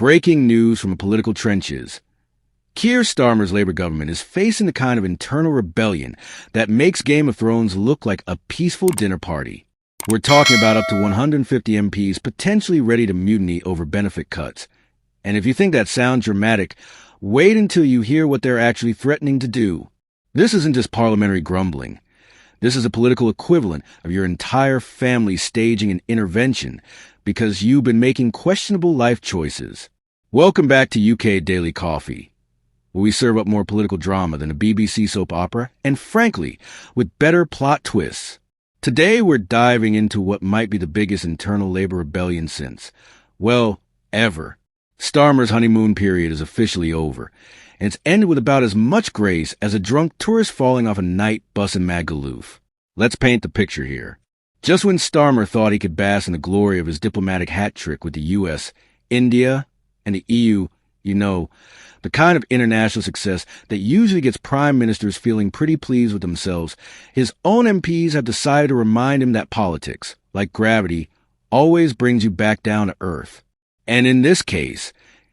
Breaking news from the political trenches. Keir Starmer's Labour government is facing the kind of internal rebellion that makes Game of Thrones look like a peaceful dinner party. We're talking about up to 150 MPs potentially ready to mutiny over benefit cuts. And if you think that sounds dramatic, wait until you hear what they're actually threatening to do. This isn't just parliamentary grumbling. This is a political equivalent of your entire family staging an intervention because you've been making questionable life choices. Welcome back to UK Daily Coffee, where we serve up more political drama than a BBC soap opera, and frankly, with better plot twists. Today we're diving into what might be the biggest internal Labour rebellion since, well, ever. Starmer's honeymoon period is officially over, and it's ended with about as much grace as a drunk tourist falling off a night bus in Magaluf. Let's paint the picture here. Just when Starmer thought he could bask in the glory of his diplomatic hat trick with the US, India, and the EU, the kind of international success that usually gets prime ministers feeling pretty pleased with themselves, his own MPs have decided to remind him that politics, like gravity, always brings you back down to earth. And in this case,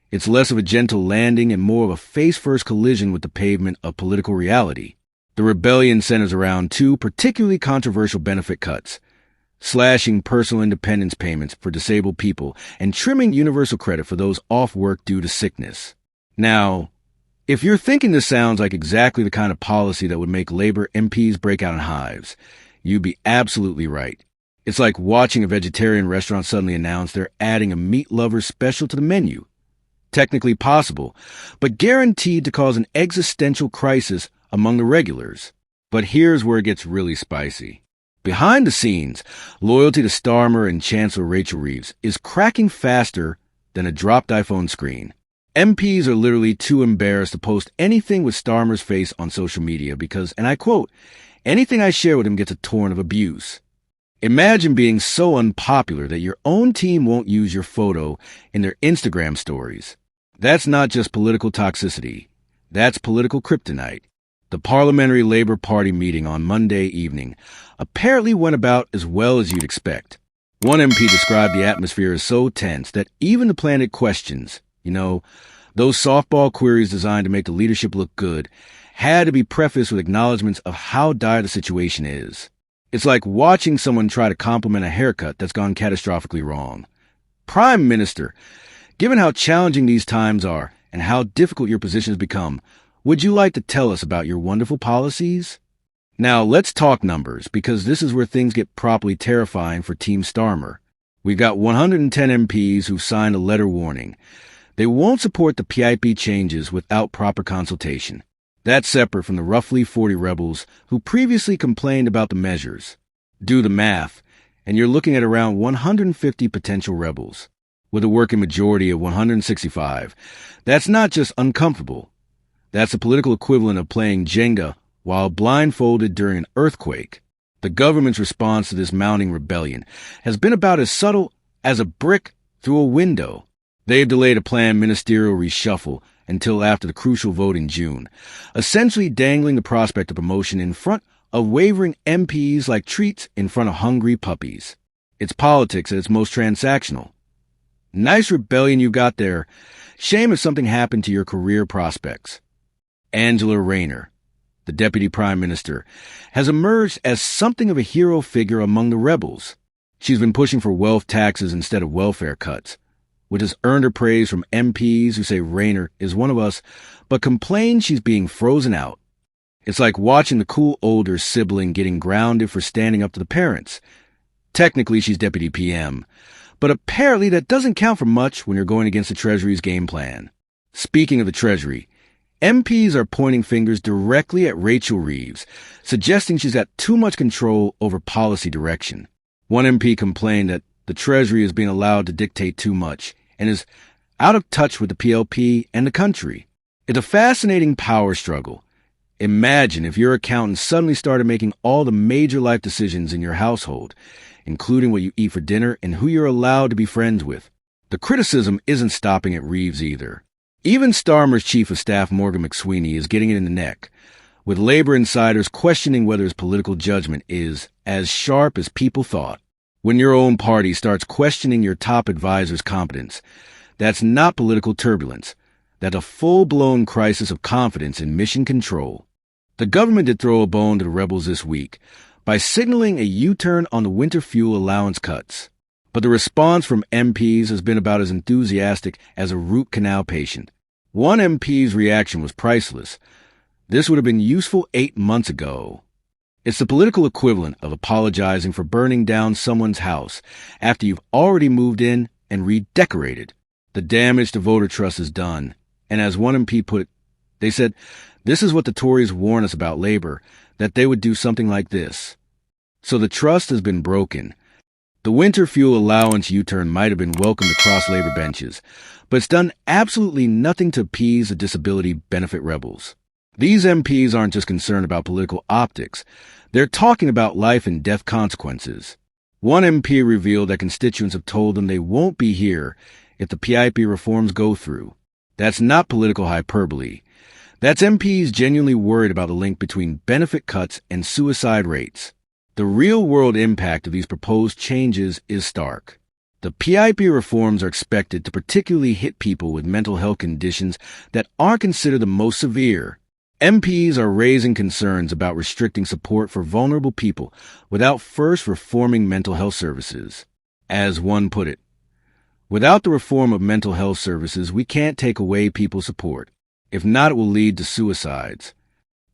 it's less of a gentle landing and more of a face-first collision with the pavement of political reality. The rebellion centers around two particularly controversial benefit cuts: slashing personal independence payments for disabled people and trimming universal credit for those off work due to sickness. Now, if you're thinking this sounds like exactly the kind of policy that would make Labour MPs break out in hives, you'd be absolutely right. It's like watching a vegetarian restaurant suddenly announce they're adding a meat lover special to the menu. Technically possible, but guaranteed to cause an existential crisis among the regulars. But here's where it gets really spicy. Behind the scenes, loyalty to Starmer and Chancellor Rachel Reeves is cracking faster than a dropped iPhone screen. MPs are literally too embarrassed to post anything with Starmer's face on social media because, and I quote, anything I share with him gets a torrent of abuse. Imagine being so unpopular that your own team won't use your photo in their Instagram stories. That's not just political toxicity. That's political kryptonite. The Parliamentary Labour Party meeting on Monday evening apparently went about as well as you'd expect. One MP described the atmosphere as so tense that even the planted questions, those softball queries designed to make the leadership look good, had to be prefaced with acknowledgments of how dire the situation is. It's like watching someone try to compliment a haircut that's gone catastrophically wrong. Prime Minister, given how challenging these times are and how difficult your position has become, would you like to tell us about your wonderful policies? Now, let's talk numbers, because this is where things get properly terrifying for Team Starmer. We've got 110 MPs who've signed a letter warning. They won't support the PIP changes without proper consultation. That's separate from the roughly 40 rebels who previously complained about the measures. Do the math, and you're looking at around 150 potential rebels, with a working majority of 165. That's not just uncomfortable. That's the political equivalent of playing Jenga while blindfolded during an earthquake. The government's response to this mounting rebellion has been about as subtle as a brick through a window. They've delayed a planned ministerial reshuffle until after the crucial vote in June, essentially dangling the prospect of promotion in front of wavering MPs like treats in front of hungry puppies. It's politics at its most transactional. Nice rebellion you got there. Shame if something happened to your career prospects. Angela Rayner, the Deputy Prime Minister, has emerged as something of a hero figure among the rebels. She's been pushing for wealth taxes instead of welfare cuts, which has earned her praise from MPs who say Rayner is one of us, but complain she's being frozen out. It's like watching the cool older sibling getting grounded for standing up to the parents. Technically, she's Deputy PM, but apparently that doesn't count for much when you're going against the Treasury's game plan. Speaking of the Treasury, MPs are pointing fingers directly at Rachel Reeves, suggesting she's got too much control over policy direction. One MP complained that the Treasury is being allowed to dictate too much and is out of touch with the PLP and the country. It's a fascinating power struggle. Imagine if your accountant suddenly started making all the major life decisions in your household, including what you eat for dinner and who you're allowed to be friends with. The criticism isn't stopping at Reeves either. Even Starmer's Chief of Staff Morgan McSweeney is getting it in the neck, with Labour insiders questioning whether his political judgment is as sharp as people thought. When your own party starts questioning your top advisor's competence, That's not political turbulence. That's a full-blown crisis of confidence in mission control. The government did throw a bone to the rebels this week by signaling a U-turn on the winter fuel allowance cuts. But the response from MPs has been about as enthusiastic as a root canal patient. One MP's reaction was priceless. This would have been useful 8 months ago. It's the political equivalent of apologizing for burning down someone's house after you've already moved in and redecorated. The damage to voter trust is done. And as one MP put it, they said, "This is what the Tories warn us about Labour, that they would do something like this." So the trust has been broken. The winter fuel allowance U-turn might have been welcomed across Labour benches, but it's done absolutely nothing to appease the disability benefit rebels. These MPs aren't just concerned about political optics. They're talking about life and death consequences. One MP revealed that constituents have told them they won't be here if the PIP reforms go through. That's not political hyperbole. That's MPs genuinely worried about the link between benefit cuts and suicide rates. The real-world impact of these proposed changes is stark. The PIP reforms are expected to particularly hit people with mental health conditions that aren't considered the most severe. MPs are raising concerns about restricting support for vulnerable people without first reforming mental health services. As one put it, "Without the reform of mental health services, we can't take away people's support. If not, it will lead to suicides."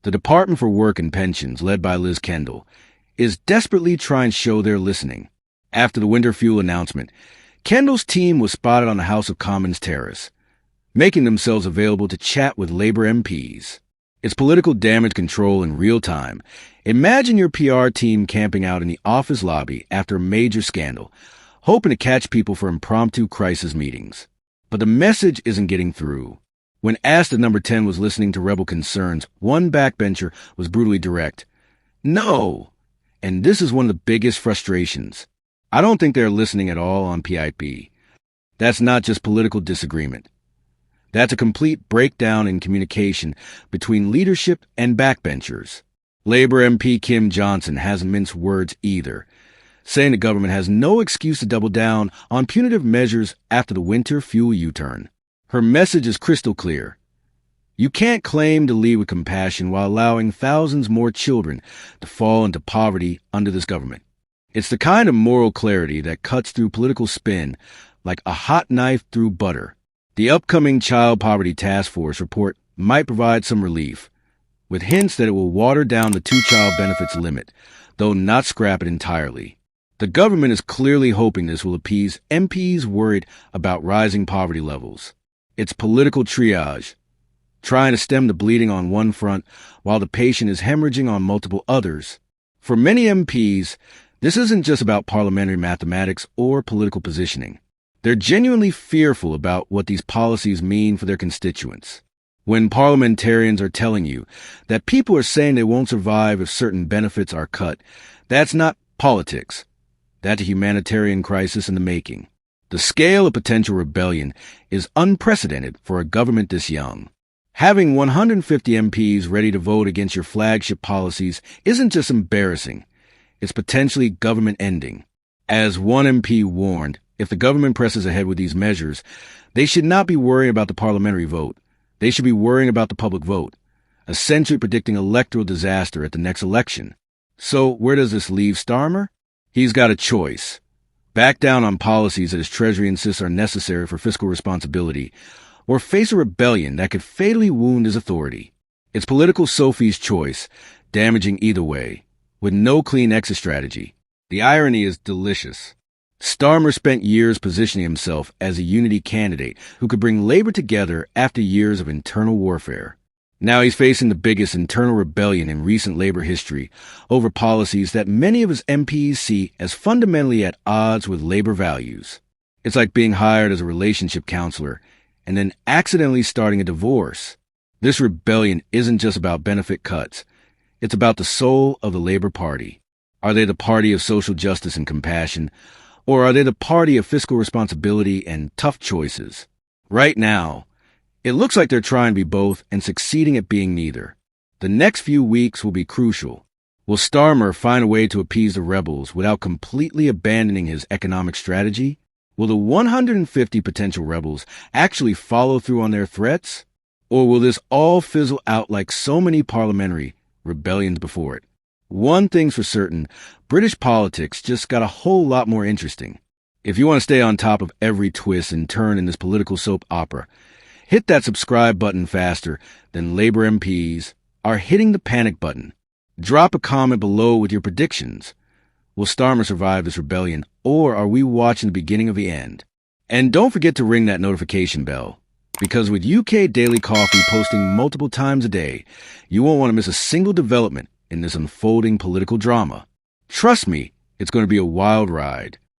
The Department for Work and Pensions, led by Liz Kendall, is desperately trying to show they're listening. After the winter fuel announcement, Kendall's team was spotted on the House of Commons terrace, making themselves available to chat with Labour MPs. It's political damage control in real time. Imagine your PR team camping out in the office lobby after a major scandal, hoping to catch people for impromptu crisis meetings. But the message isn't getting through. When asked if Number 10 was listening to rebel concerns, one backbencher was brutally direct. "No!" And this is one of the biggest frustrations. I don't think they're listening at all on PIP. That's not just political disagreement. That's a complete breakdown in communication between leadership and backbenchers. Labour MP Kim Johnson hasn't minced words either, saying the government has no excuse to double down on punitive measures after the winter fuel U-turn. Her message is crystal clear. You can't claim to lead with compassion while allowing thousands more children to fall into poverty under this government. It's the kind of moral clarity that cuts through political spin like a hot knife through butter. The upcoming Child Poverty Task Force report might provide some relief, with hints that it will water down the two-child benefits limit, though not scrap it entirely. The government is clearly hoping this will appease MPs worried about rising poverty levels. It's political triage, trying to stem the bleeding on one front while the patient is hemorrhaging on multiple others. For many MPs, this isn't just about parliamentary mathematics or political positioning. They're genuinely fearful about what these policies mean for their constituents. When parliamentarians are telling you that people are saying they won't survive if certain benefits are cut, that's not politics. That's a humanitarian crisis in the making. The scale of potential rebellion is unprecedented for a government this young. Having 150 MPs ready to vote against your flagship policies isn't just embarrassing. It's potentially government-ending. As one MP warned, if the government presses ahead with these measures, they should not be worrying about the parliamentary vote. They should be worrying about the public vote, essentially predicting electoral disaster at the next election. So where does this leave Starmer? He's got a choice. Back down on policies that his Treasury insists are necessary for fiscal responsibility, or face a rebellion that could fatally wound his authority. It's political Sophie's choice, damaging either way, with no clean exit strategy. The irony is delicious. Starmer spent years positioning himself as a unity candidate who could bring Labour together after years of internal warfare. Now he's facing the biggest internal rebellion in recent Labour history over policies that many of his MPs see as fundamentally at odds with Labour values. It's like being hired as a relationship counselor and then accidentally starting a divorce. This rebellion isn't just about benefit cuts. It's about the soul of the Labour Party. Are they the party of social justice and compassion, or are they the party of fiscal responsibility and tough choices? Right now, it looks like they're trying to be both and succeeding at being neither. The next few weeks will be crucial. Will Starmer find a way to appease the rebels without completely abandoning his economic strategy? Will the 150 potential rebels actually follow through on their threats? Or will this all fizzle out like so many parliamentary rebellions before it? One thing's for certain, British politics just got a whole lot more interesting. If you want to stay on top of every twist and turn in this political soap opera, hit that subscribe button faster than Labour MPs are hitting the panic button. Drop a comment below with your predictions. Will Starmer survive this rebellion, or are we watching the beginning of the end? And don't forget to ring that notification bell, because with UK Daily Coffee posting multiple times a day, you won't want to miss a single development in this unfolding political drama. Trust me, it's going to be a wild ride.